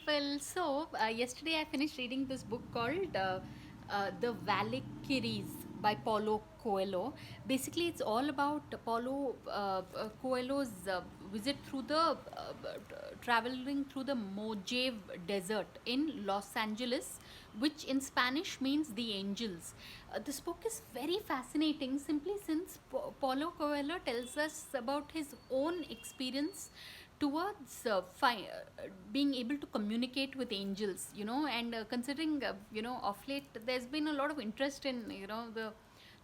Well, so yesterday I finished reading this book called The Valkyries by Paulo Coelho. Basically, it's all about Paulo Coelho's visit through traveling through the Mojave Desert in Los Angeles, which in Spanish means the angels. This book is very fascinating simply since Paulo Coelho tells us about his own experience towards being able to communicate with angels, and considering, of late there's been a lot of interest in,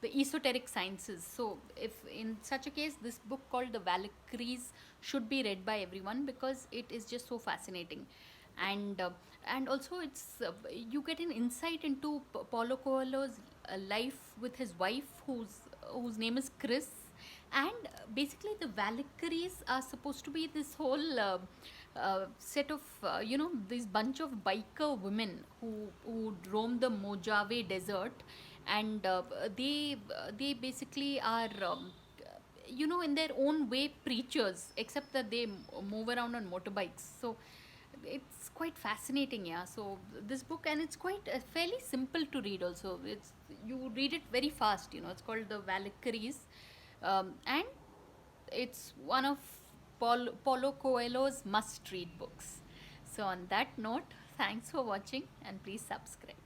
the esoteric sciences. So if in such a case, this book called The Valkyries should be read by everyone because it is just so fascinating. And also it's you get an insight into Paulo Coelho's life with his wife, whose name is Chris. And basically the Valkyries are supposed to be this whole set of, this bunch of biker women who roam the Mojave Desert. And they basically are, in their own way preachers, except that they move around on motorbikes. So it's quite fascinating. Yeah, so this book, and it's quite fairly simple to read also. It's, you read it very fast. It's called The Valkyries. And it's one of Paulo Coelho's must read books. So on that note, thanks for watching, and please subscribe.